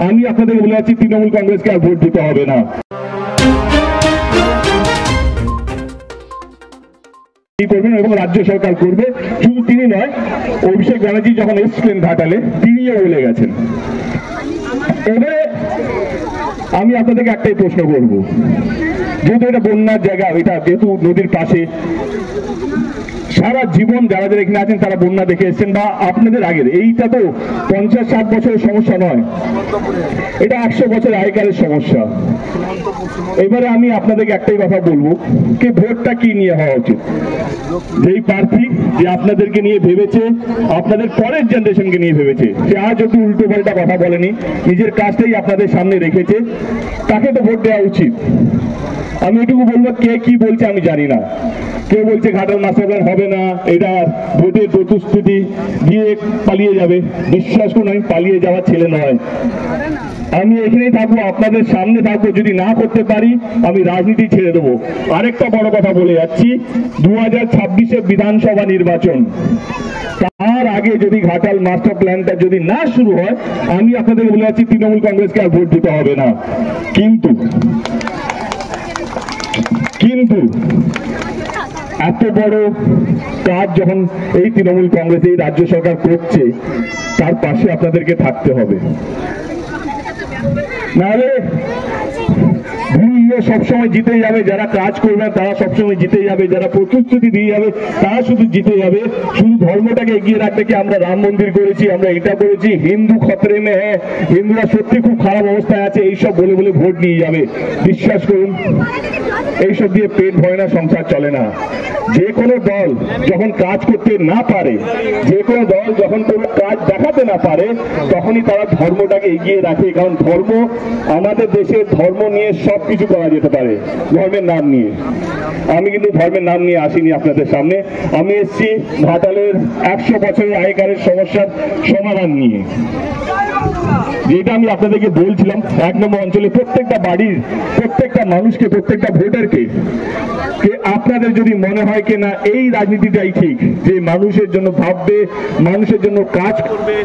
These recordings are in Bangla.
আমি আপনাদের বলে যাচ্ছি তৃণমূল কংগ্রেসকে আর ভোট দিতে হবে না। করবেন এবং রাজ্য সরকার করবে। শুধু তিনি নয়, অভিষেক ব্যানার্জি যখন এসেছিলেন ঘাটালে তিনিও বলে গেছেন। এবারে আমি আপনাদেরকে একটাই প্রশ্ন করব, যেহেতু এটা বন্যার জায়গা, এটা যেহেতু নদীর পাশে, সারা জীবন যারা যারা এখানে আছেন তারা বন্যা দেখে এসেছেন বা আপনাদের আগের, এইটা তো 50-60 বছরের সমস্যা নয়, এটা 100 বছর আগেকারের সমস্যা। এবারে আমি আপনাদেরকে একটাই কথা বলবো, কি ভোটটা কি নিয়ে হওয়া উচিত। যেই প্রার্থী যে আপনাদেরকে নিয়ে ভেবেছে, আপনাদের পরের জেনারেশনকে নিয়ে ভেবেছে, সে আজ অব্দি উল্টো পাল্টা কথা বলেনি, নিজের কাজটাই আপনাদের সামনে রেখেছে, তাকে তো ভোট দেওয়া উচিত। আমি এটুকু বলবো, কে কি বলছে আমি জানি না। কেউ বলছে ঘাটাল মাস্টার প্ল্যান হবে না, এটা ভোটের প্রতিশ্রুতি দিয়ে পালিয়ে যাবে। বিশ্বাস করুন, আমি পালিয়ে যাওয়ার ছেলে নয়, আমি এখানেই থাকবো, আপনাদের সামনে থাকবো। যদি না করতে পারি আমি রাজনীতি ছেড়ে দেবো। আরেকটা বড় কথা বলে যাচ্ছি, 2026-এ বিধানসভা নির্বাচন, তার আগে যদি ঘাটাল মাস্টার প্ল্যানটা যদি না শুরু হয়, আমি আপনাদের বলে যাচ্ছি তৃণমূল কংগ্রেসকে আর ভোট দিতে হবে না। কিন্তু এত বড় কাজ যখন এই তৃণমূল কংগ্রেস এই রাজ্য সরকার করছে, তার পাশে আপনাদেরকে থাকতে হবে। নাহলে ভুল সবসময় জিতে যাবে, যারা কাজ করবে তারা সবসময় জিতে যাবে, যারা প্রতিশ্রুতি দিয়ে যাবে তারা শুধু জিতে যাবে। শুধু ধর্মটাকে এগিয়ে রাখতে কি আমরা রাম মন্দির করেছি, আমরা এটা করেছি, হিন্দু খতরে মে হ্যাঁ, হিন্দুরা সত্যি খুব খারাপ অবস্থায় আছে, এইসব বলে বলে ভোট নিয়ে যাবে। বিশ্বাস করুন, এইসব দিয়ে পেট ভরে না, সংসার চলে না। যে কোনো দল যখন কাজ করতে না পারে, যে কোনো দল যখন কোনো কাজ দেখাতে না পারে, তখনই তারা ধর্মটাকে এগিয়ে রাখে। কারণ ধর্ম, আমাদের দেশে ধর্ম নিয়ে সবকিছু করা যেতে পারে, ধর্মের নাম নিয়ে। আমি কিন্তু ধর্মের নাম নিয়ে আসিনি আপনাদের সামনে, আমি এসেছি ঘাটালের 100 বছরের আগেকারের সমস্যার সমাধান নিয়ে। যেটা আমি আপনাদেরকে বলছিলাম, 1 নম্বর অঞ্চলে প্রত্যেকটা বাড়ির প্রত্যেকটা মানুষকে, প্রত্যেকটা ভোটারকে, আপনাদের যদি মনে হয় কি না এই রাজনীতিটাই ঠিক, যে মানুষের জন্য ভাববে, মানুষের জন্য কাজ করবে।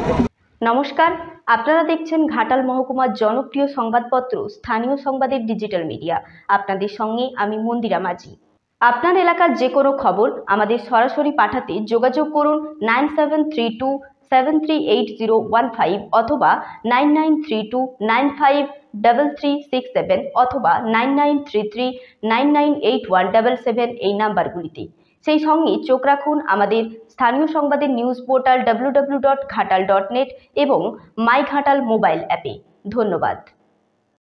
নমস্কার, আপনারা দেখছেন ঘাটাল মহকুমার জনপ্রিয় সংবাদপত্র স্থানীয় সংবাদের ডিজিটাল মিডিয়া। আপনাদের সঙ্গে আমি মন্দিরা মাঝি। আপনার এলাকার যে কোনো খবর আমাদের সরাসরি পাঠাতে যোগাযোগ করুন 9732738015 অথবা 9932953367 অথবা 9933998177 এই নাম্বারগুলিতে। সেই সঙ্গে চোখ রাখুন আমাদের স্থানীয় সংবাদের নিউজ পোর্টাল www.ghatal.net এবং মাই ঘাটাল মোবাইল অ্যাপে। ধন্যবাদ।